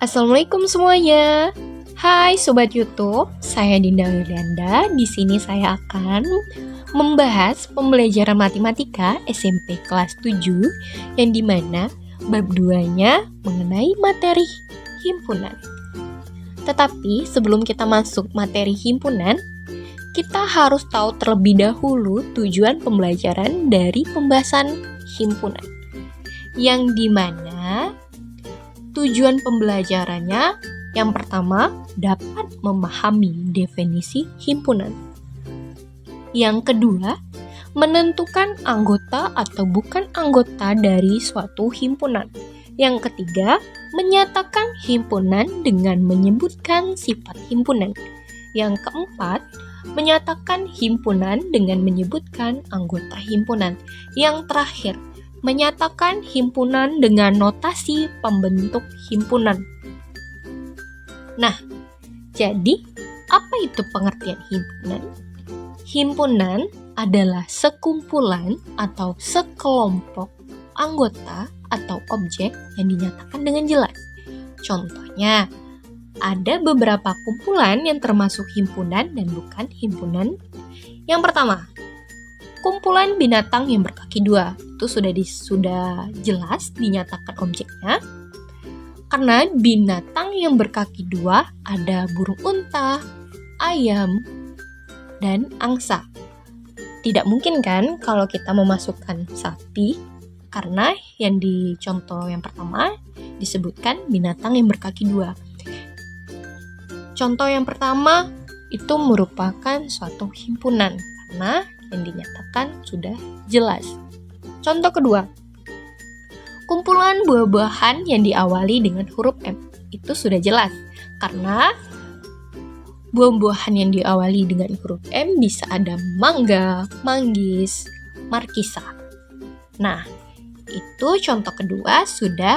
Assalamualaikum semuanya. Hai Sobat YouTube, saya Dinda Wirlianda. Di sini saya akan membahas pembelajaran matematika SMP kelas 7 yang dimana bab 2-nya mengenai materi himpunan. Tetapi sebelum kita masuk materi himpunan, kita harus tahu terlebih dahulu tujuan pembelajaran dari pembahasan himpunan. Yang dimana tujuan pembelajarannya yang pertama dapat memahami definisi himpunan. Yang kedua, menentukan anggota atau bukan anggota dari suatu himpunan. Yang ketiga, menyatakan himpunan dengan menyebutkan sifat himpunan. Yang keempat, menyatakan himpunan dengan menyebutkan anggota himpunan. Yang terakhir, menyatakan himpunan dengan notasi pembentuk himpunan. Nah, jadi apa itu pengertian himpunan? Himpunan adalah sekumpulan atau sekelompok anggota atau objek yang dinyatakan dengan jelas. Contohnya, ada beberapa kumpulan yang termasuk himpunan dan bukan himpunan. Yang pertama, kumpulan binatang yang berkaki dua. Itu sudah jelas dinyatakan objeknya. Karena binatang yang berkaki dua ada burung unta, ayam, dan angsa. Tidak mungkin kan kalau kita memasukkan sapi, karena yang di contoh yang pertama disebutkan binatang yang berkaki dua. Contoh yang pertama itu merupakan suatu himpunan, karena yang dinyatakan sudah jelas. Contoh kedua, kumpulan buah-buahan yang diawali dengan huruf M. Itu sudah jelas, karena buah-buahan yang diawali dengan huruf M bisa ada mangga, manggis, markisa. Nah, itu contoh kedua sudah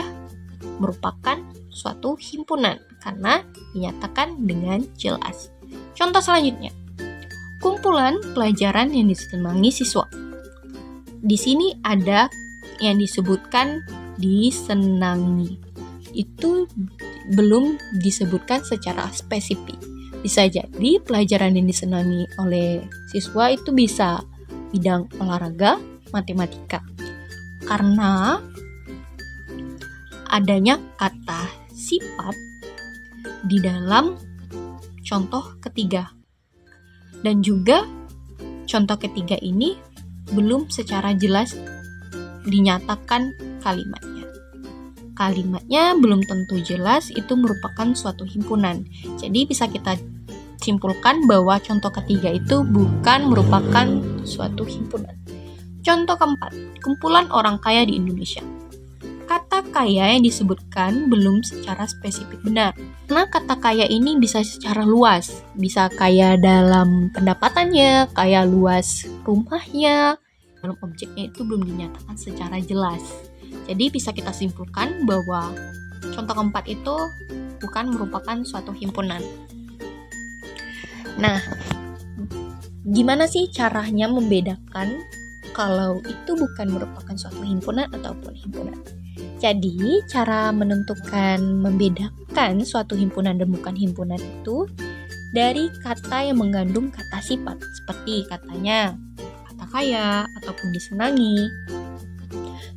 merupakan suatu himpunan, karena dinyatakan dengan jelas. Contoh selanjutnya, kumpulan pelajaran yang disenangi siswa. Di sini ada yang disebutkan disenangi. Itu belum disebutkan secara spesifik. Bisa jadi pelajaran yang disenangi oleh siswa itu bisa bidang olahraga, matematika. Karena adanya kata sifat di dalam contoh ketiga. Dan juga contoh ketiga ini belum secara jelas dinyatakan kalimatnya. Kalimatnya belum tentu jelas itu merupakan suatu himpunan. Jadi bisa kita simpulkan bahwa contoh ketiga itu bukan merupakan suatu himpunan. Contoh keempat, kumpulan orang kaya di Indonesia. Kata kaya yang disebutkan belum secara spesifik benar. Karena kata kaya ini bisa secara luas. Bisa kaya dalam pendapatannya, kaya luas rumahnya. Dalam objeknya itu belum dinyatakan secara jelas. Jadi bisa kita simpulkan bahwa contoh keempat itu bukan merupakan suatu himpunan. Nah, gimana sih caranya membedakan kalau itu bukan merupakan suatu himpunan ataupun himpunan? Jadi, cara menentukan membedakan suatu himpunan dan bukan himpunan itu dari kata yang mengandung kata sifat, seperti katanya kata kaya ataupun disenangi.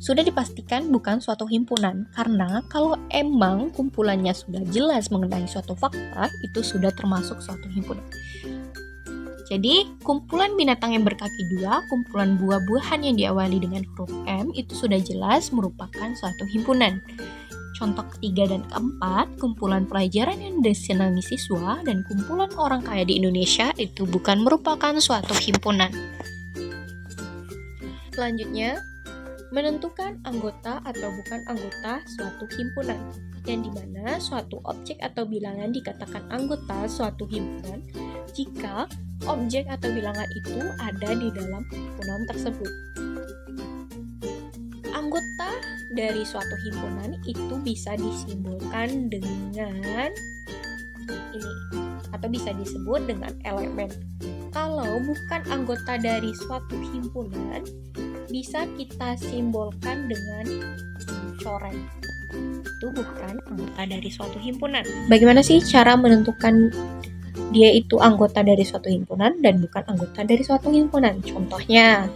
Sudah dipastikan bukan suatu himpunan, karena kalau emang kumpulannya sudah jelas mengenai suatu fakta, itu sudah termasuk suatu himpunan. Jadi, kumpulan binatang yang berkaki dua, kumpulan buah-buahan yang diawali dengan huruf M, itu sudah jelas merupakan suatu himpunan. Contoh ketiga dan keempat, kumpulan pelajaran yang disenangi siswa dan kumpulan orang kaya di Indonesia itu bukan merupakan suatu himpunan. Selanjutnya, menentukan anggota atau bukan anggota suatu himpunan, yang dimana suatu objek atau bilangan dikatakan anggota suatu himpunan jika objek atau bilangan itu ada di dalam himpunan tersebut. Anggota dari suatu himpunan itu bisa disimbolkan dengan ini, atau bisa disebut dengan elemen. Kalau bukan anggota dari suatu himpunan, bisa kita simbolkan dengan coret. itu bukan anggota dari suatu himpunan. Bagaimana sih cara menentukan dia itu anggota dari suatu himpunan dan bukan anggota dari suatu himpunan? Contohnya,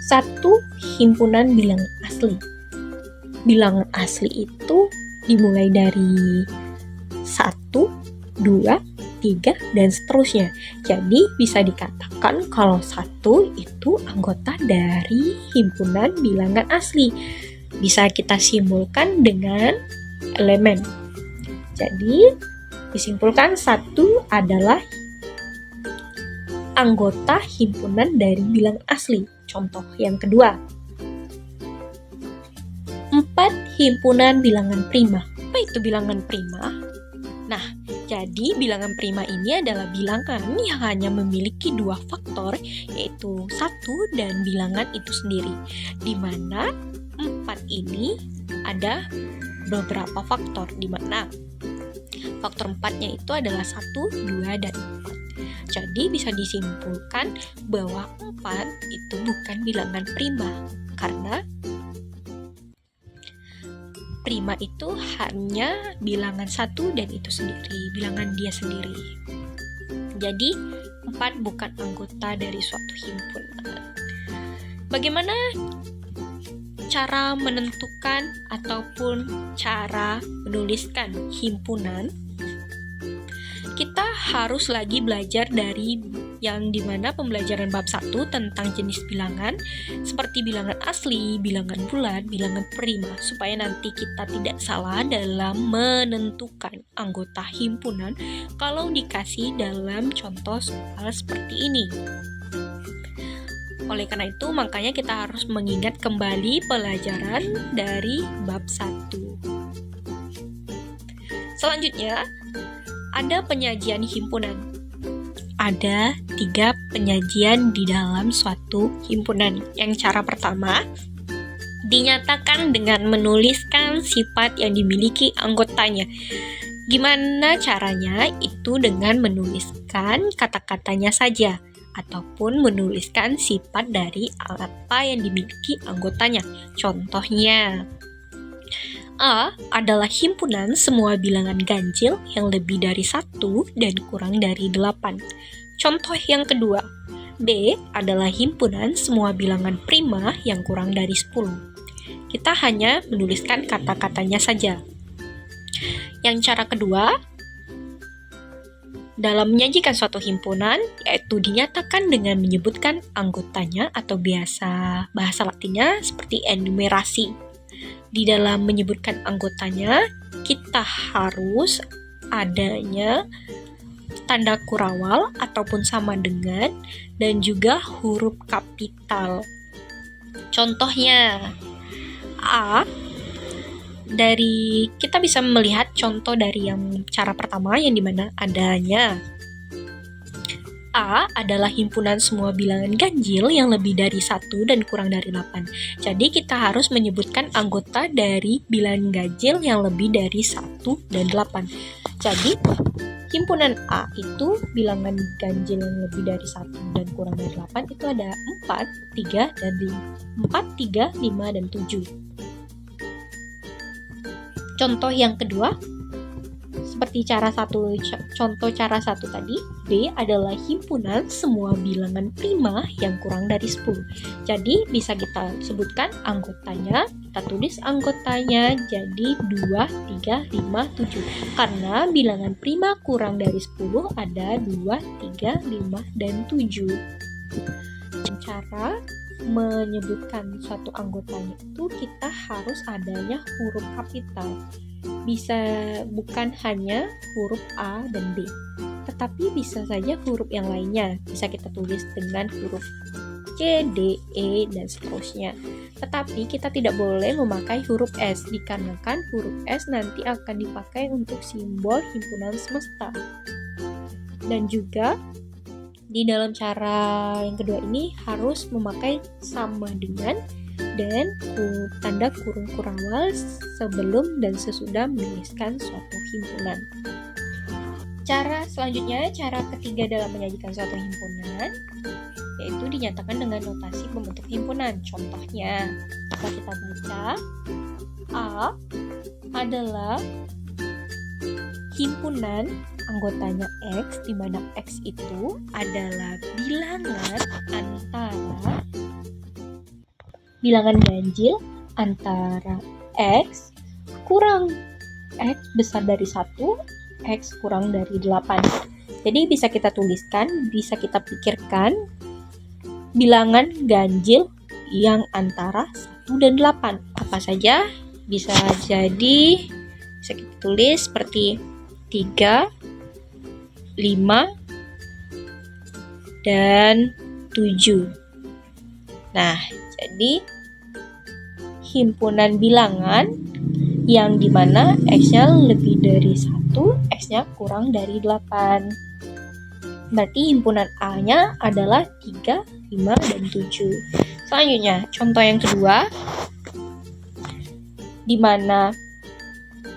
satu himpunan bilangan asli. Bilangan asli itu dimulai dari 1, 2, 3, dan seterusnya. Jadi bisa dikatakan kalau 1 itu anggota dari himpunan bilangan asli. Bisa kita simpulkan dengan elemen. Jadi disimpulkan 1 adalah anggota himpunan dari bilangan asli. Contoh yang kedua, 4 himpunan bilangan prima. Apa itu bilangan prima? Nah, jadi bilangan prima ini adalah bilangan yang hanya memiliki 2 faktor, yaitu 1 dan bilangan itu sendiri. Di mana 4 ini ada beberapa faktor, di mana faktor 4-nya itu adalah 1, 2, dan 4. Jadi bisa disimpulkan bahwa 4 itu bukan bilangan prima, karena prima itu hanya bilangan 1 dan itu sendiri, bilangan dia sendiri. Jadi 4 bukan anggota dari suatu himpunan. Bagaimana cara menentukan ataupun cara menuliskan himpunan? Kita harus lagi belajar dari yang dimana pembelajaran bab 1 tentang jenis bilangan seperti bilangan asli, bilangan bulat, bilangan prima, supaya nanti kita tidak salah dalam menentukan anggota himpunan kalau dikasih dalam contoh soal seperti ini. Oleh karena itu, makanya kita harus mengingat kembali pelajaran dari bab 1. Selanjutnya, ada penyajian himpunan. Ada 3 penyajian di dalam suatu himpunan. Yang cara pertama, dinyatakan dengan menuliskan sifat yang dimiliki anggotanya. Gimana caranya? Itu dengan menuliskan kata-katanya saja, ataupun menuliskan sifat dari apa yang dimiliki anggotanya. Contohnya, A adalah himpunan semua bilangan ganjil yang lebih dari 1 dan kurang dari 8. Contoh yang kedua, B adalah himpunan semua bilangan prima yang kurang dari 10. Kita hanya menuliskan kata-katanya saja. Yang cara kedua, dalam menyajikan suatu himpunan, yaitu dinyatakan dengan menyebutkan anggotanya atau bahasa latinnya seperti enumerasi. Di dalam menyebutkan anggotanya, kita harus adanya tanda kurawal ataupun sama dengan, dan juga huruf kapital. Contohnya, kita bisa melihat contoh dari yang cara pertama yang dimana adanya A adalah himpunan semua bilangan ganjil yang lebih dari 1 dan kurang dari 8. Jadi kita harus menyebutkan anggota dari bilangan ganjil yang lebih dari 1 dan 8. Jadi himpunan A itu bilangan ganjil yang lebih dari 1 dan kurang dari 8 itu ada 4, 3, dan 5. 4, 3, 5, dan 7. Contoh yang kedua, seperti contoh cara 1 tadi, B adalah himpunan semua bilangan prima yang kurang dari 10. Jadi bisa kita sebutkan anggotanya, kita tulis anggotanya jadi 2, 3, 5, 7. Karena bilangan prima kurang dari 10 ada 2, 3, 5, dan 7. Cara menyebutkan suatu anggotanya itu kita harus adanya huruf kapital. Bisa bukan hanya huruf A dan B, tetapi bisa saja huruf yang lainnya. Bisa kita tulis dengan huruf C, D, E, dan seterusnya. Tetapi kita tidak boleh memakai huruf S, dikarenakan huruf S nanti akan dipakai untuk simbol himpunan semesta. Dan juga di dalam cara yang kedua ini harus memakai sama dengan dan tanda kurung kurawal sebelum dan sesudah menuliskan suatu himpunan. Cara selanjutnya, cara ketiga dalam menyajikan suatu himpunan, yaitu dinyatakan dengan notasi pembentuk himpunan. Contohnya, bisa kita baca. A adalah himpunan anggotanya X, di mana X itu adalah bilangan ganjil antara X kurang X besar dari 1, X kurang dari 8. Jadi bisa kita tuliskan, bisa kita pikirkan bilangan ganjil yang antara 1 dan 8. Apa saja? Bisa kita tulis seperti 3, 5, dan 7. Nah, jadi himpunan bilangan yang dimana X-nya lebih dari 1, X-nya kurang dari 8. Berarti himpunan A-nya adalah 3, 5, dan 7. Selanjutnya, contoh yang kedua, di mana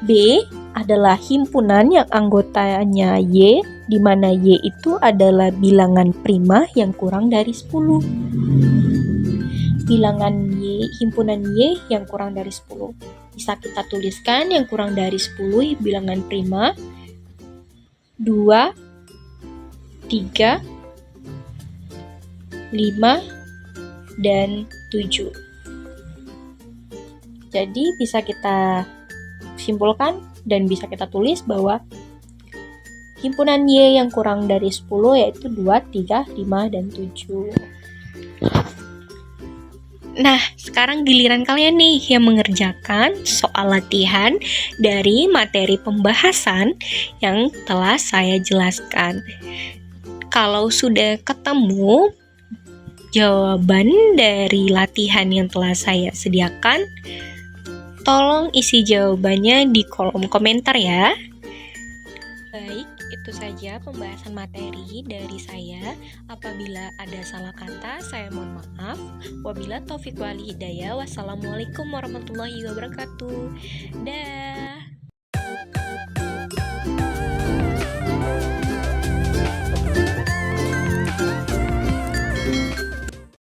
B adalah himpunan yang anggotanya Y, di mana Y itu adalah bilangan prima yang kurang dari 10. Bilangan Y, himpunan Y yang kurang dari 10. Bisa kita tuliskan yang kurang dari 10 bilangan prima 2, 3, 5, dan 7. Jadi bisa kita simpulkan dan bisa kita tulis bahwa himpunan Y yang kurang dari 10 yaitu 2, 3, 5, dan 7. Nah, sekarang giliran kalian nih yang mengerjakan soal latihan dari materi pembahasan yang telah saya jelaskan. Kalau sudah ketemu jawaban dari latihan yang telah saya sediakan, tolong isi jawabannya di kolom komentar ya. Baik, itu saja pembahasan materi dari saya. Apabila ada salah kata, saya mohon maaf. Wabila taufiq wal hidayah. Wassalamualaikum warahmatullahi wabarakatuh. Dah.